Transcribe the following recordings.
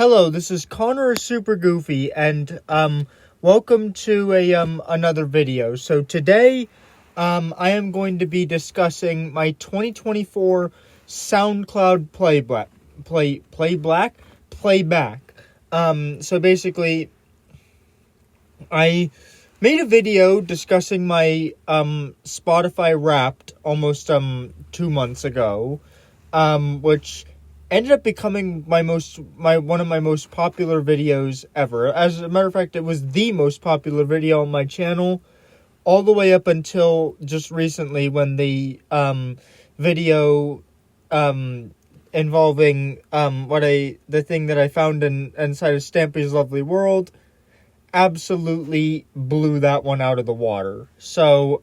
Hello, this is Connor Super Goofy, and welcome to another video. So today, I am going to be discussing my 2024 SoundCloud Playback. So basically, I made a video discussing my Spotify Wrapped almost 2 months ago, which ended up becoming one of my most popular videos ever. As a matter of fact, it was the most popular video on my channel, all the way up until just recently when the video involving the thing that I found inside of Stampy's Lovely World absolutely blew that one out of the water. So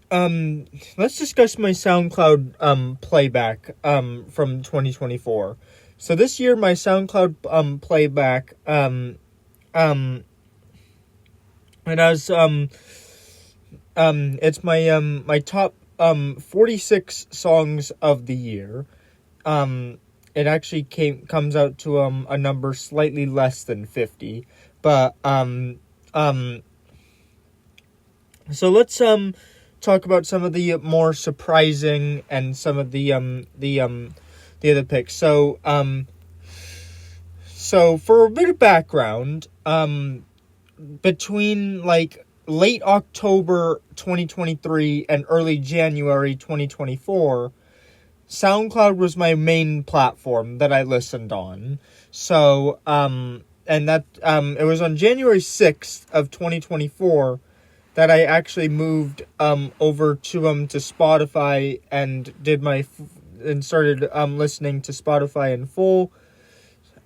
let's discuss my SoundCloud playback from 2024. So this year my SoundCloud playback it has it's my top 46 songs of the year. It actually comes out to a number slightly less than 50. But so let's talk about some of the more surprising and some of the other picks. So for a bit of background, between like late October 2023 and early January 2024, SoundCloud was my main platform that I listened on. So and that it was on January 6th of 2024 that I actually moved over to Spotify and started listening to Spotify in full,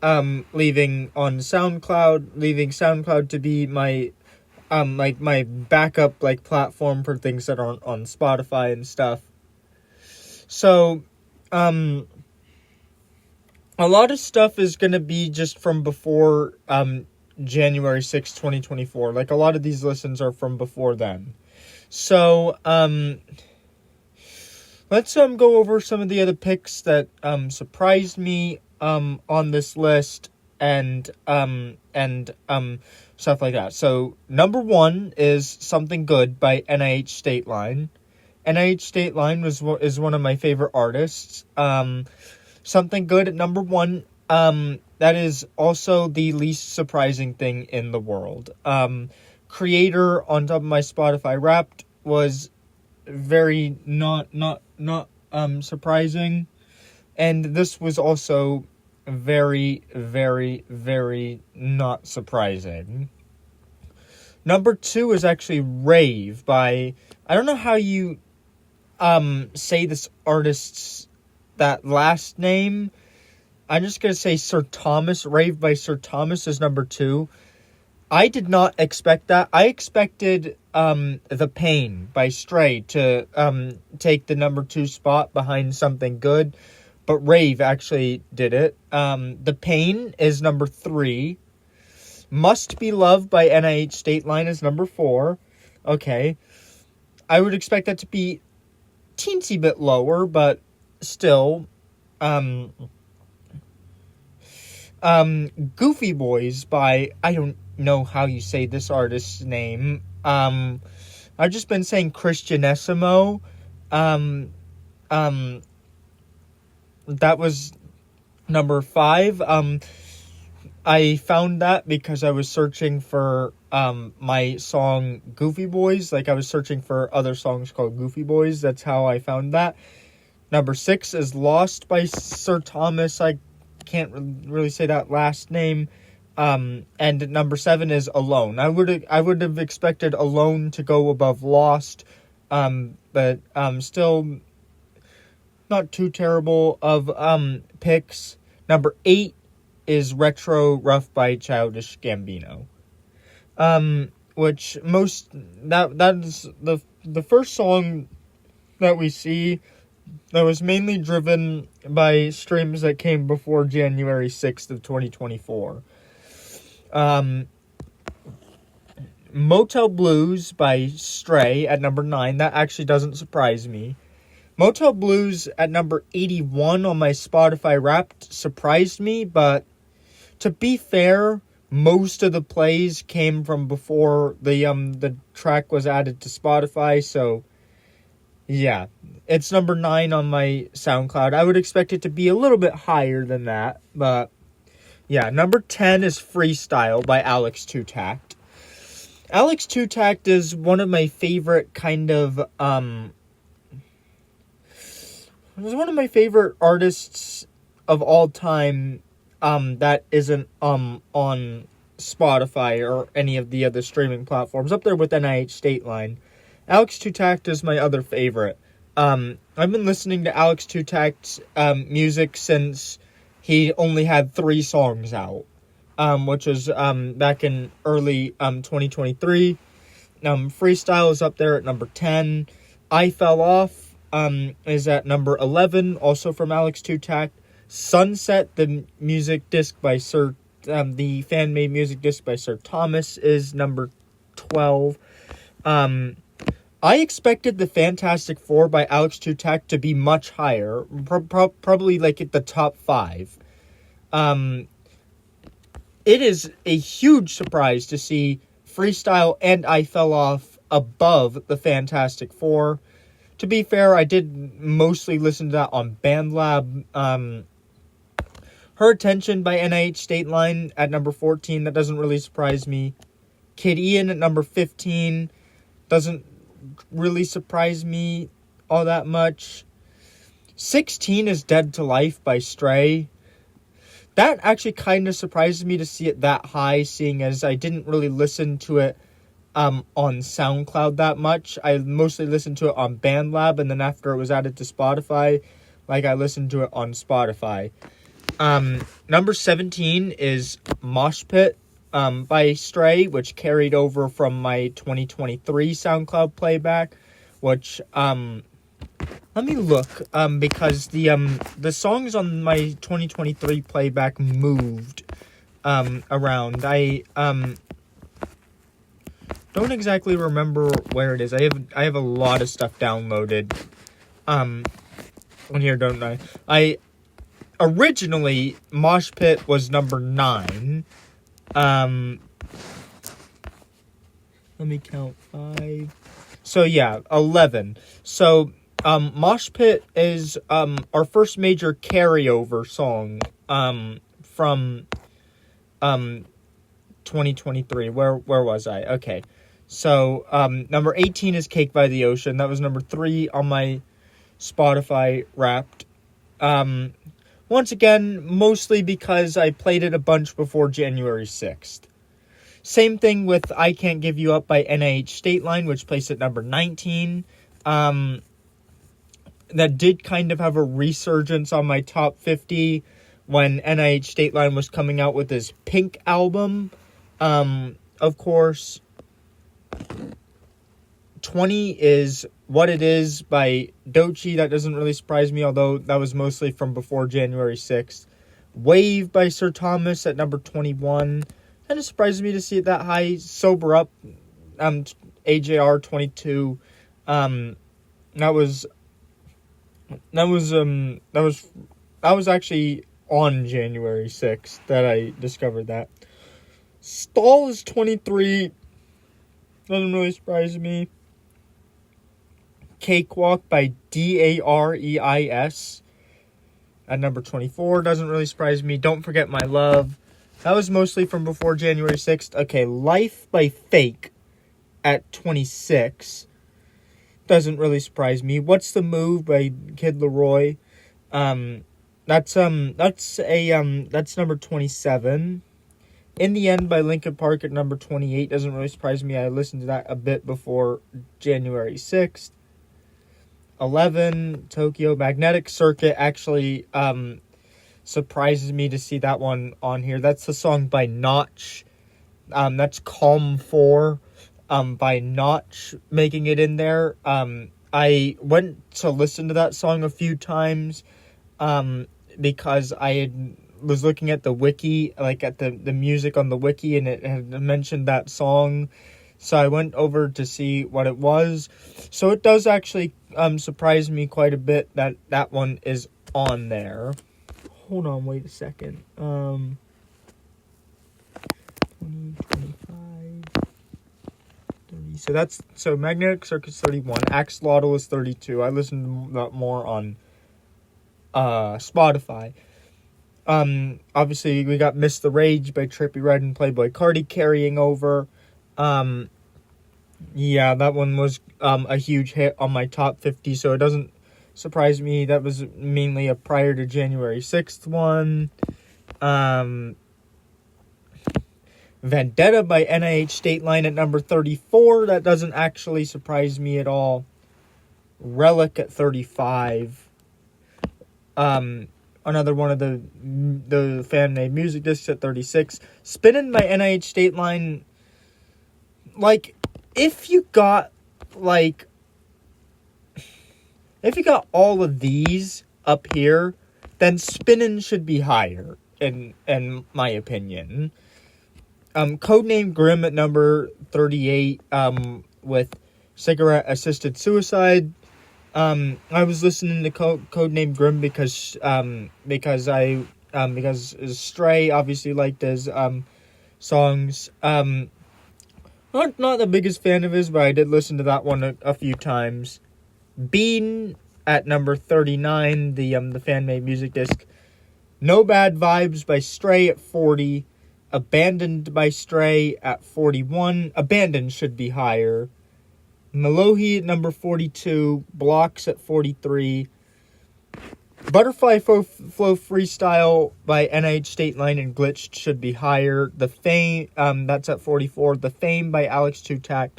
leaving SoundCloud to be my my backup platform for things that aren't on Spotify and stuff. So a lot of stuff is gonna be just from before January 6th, 2024. Like, a lot of these listens are from before then. So, let's go over some of the other picks that surprised me on this list and stuff like that. So, number 1 is Something Good by NIH State Line. NIH State Line is one of my favorite artists. Something Good at number 1. That is also the least surprising thing in the world. Creator on top of my Spotify Wrapped was very not surprising, and this was also very, very, very not surprising. Number 2 is actually Rave by, I don't know how you say this artist's that last name. I'm just going to say Sir Thomas. Rave by Sir Thomas is number 2. I did not expect that. I expected The Pain by Stray to take the number 2 spot behind Something Good, but Rave actually did it. The Pain is number 3. Must Be Loved by NIH State Line is number 4. Okay. I would expect that to be teensy bit lower, but still. Goofy Boys by, I don't know how you say this artist's name. I've just been saying Christianissimo. That was number 5. I found that because I was searching for my song Goofy Boys. Like, I was searching for other songs called Goofy Boys. That's how I found that. Number 6 is Lost by Sir Thomas. I can't really say that last name. And number 7 is Alone. I would have expected Alone to go above Lost, but still not too terrible of picks. Number 8 is Retro Rough by Childish Gambino, which that is the first song that we see that was mainly driven by streams that came before January 6th of 2024. Motel Blues by Stray at number 9. That actually doesn't surprise me. Motel Blues at number 81 on my Spotify Wrapped surprised me, but to be fair, most of the plays came from before the track was added to Spotify, so yeah. It's number 9 on my SoundCloud. I would expect it to be a little bit higher than that, but yeah. Number 10 is Freestyle by Alex Two Tact. Alex Two Tact is one of my favorite one of my favorite artists of all time that isn't on Spotify or any of the other streaming platforms, up there with NIH State Line. Alex Two Tact is my other favorite. I've been listening to Alex Two Tact's music since he only had 3 songs out, which was back in early 2023. Freestyle is up there at number 10. I Fell Off is at number 11, also from Alex Two Tact. Sunset, the music disc by the fan-made music disc by Sir Thomas, is number 12. I expected the Fantastic Four by Alex Two Tact to be much higher, probably like at the top 5. It is a huge surprise to see Freestyle and I Fell Off above the Fantastic Four. To be fair, I did mostly listen to that on BandLab. Her Attention by NIH State Line at number 14. That doesn't really surprise me. Kid Ian at number 15. Doesn't really surprise me all that much. 16 is Dead to Life by Stray. That actually kind of surprises me to see it that high, seeing as I didn't really listen to it on SoundCloud that much. I mostly listened to it on BandLab, and then after it was added to Spotify, I listened to it on Spotify. Number 17 is Mosh Pit by Stray, which carried over from my 2023 SoundCloud Playback, which let me look, because the songs on my 2023 Playback moved around. I don't exactly remember where it is. I have a lot of stuff downloaded on here, don't I? Originally, Mosh Pit was number 9. Let me count 5. So yeah, 11. So Mosh Pit is our first major carryover song from 2023. Where was I? Okay. So number 18 is Cake by the Ocean. That was number 3 on my Spotify Wrapped. Once again, mostly because I played it a bunch before January 6th. Same thing with I Can't Give You Up by NIH State Line, which placed at number 19. That did kind of have a resurgence on my top 50 when NIH State Line was coming out with his Pink album. Of course, 20 is What It Is by Doechii. That doesn't really surprise me, although that was mostly from before January 6th. Wave by Sir Thomas at number 21. Kind of surprises me to see it that high. Sober Up, AJR 22. That was actually on January 6th that I discovered that. Stall is 23. Doesn't really surprise me. Cakewalk by Dareis at number 24. Doesn't really surprise me. Don't Forget My Love. That was mostly from before January 6th. Okay, Life by Fake at 26. Doesn't really surprise me. What's the Move by Kid Laroi. That's number 27. In the End by Linkin Park at number 28. Doesn't really surprise me. I listened to that a bit before January 6th. 11, Tokyo. Magnetic Circuit actually surprises me to see that one on here. That's the song by Notch. That's Calm 4 by Notch, making it in there. I went to listen to that song a few times because was looking at the wiki, at the music on the wiki, and it had mentioned that song. So I went over to see what it was. So it does actually surprised me quite a bit that one is on there. Hold on, wait a second. 20, 25, 30. So Magnetic Circus 31, Axolotl is 32. I listened to that more on Spotify. Obviously we got Miss the Rage by Trippie Redd and Playboi Carti carrying over. Yeah, that one was a huge hit on my top 50, so it doesn't surprise me. That was mainly a prior to January 6th one. Vendetta by NIH State Line at number 34. That doesn't actually surprise me at all. Relic at 35. Another one of the fan-made music discs at 36. Spinnin' by NIH State Line. Like, if you got all of these up here, then Spinnin' should be higher, in my opinion. Codename Grimm at number 38, with Cigarette Assisted Suicide. I was listening to Codename Grimm because Stray obviously liked his songs. Not the biggest fan of his, but I did listen to that one a few times. Bean at number 39, the fan-made music disc. No Bad Vibes by Stray at 40. Abandoned by Stray at 41. Abandoned should be higher. Melohi at number 42. Blocks at 43. Butterfly Flow Freestyle by NIH State Line and Glitched should be higher. The Fame, that's at 44. The Fame by Alex Tutak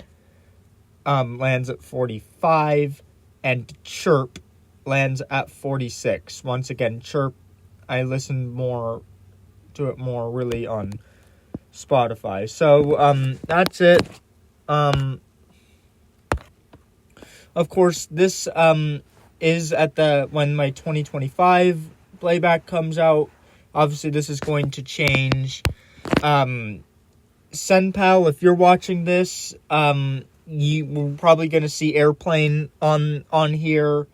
lands at 45. And Chirp lands at 46. Once again, Chirp, I listened to it more really on Spotify. So, that's it. Of course, this, is at when my 2025 playback comes out. Obviously, this is going to change. Senpal, if you're watching this, you're probably going to see Airplane on here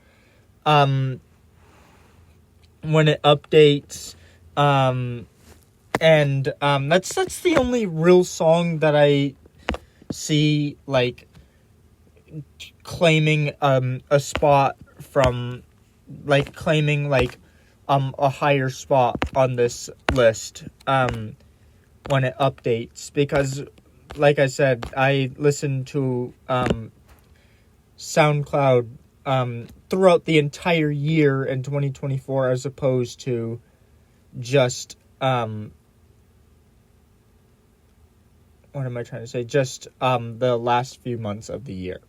when it updates. And that's the only real song that I see, like, claiming a spot from, like, claiming, like, a higher spot on this list when it updates, because, like I said, I listen to SoundCloud throughout the entire year in 2024, as opposed to just what am I trying to say? Just the last few months of the year.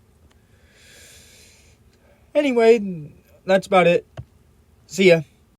Anyway, that's about it. See ya.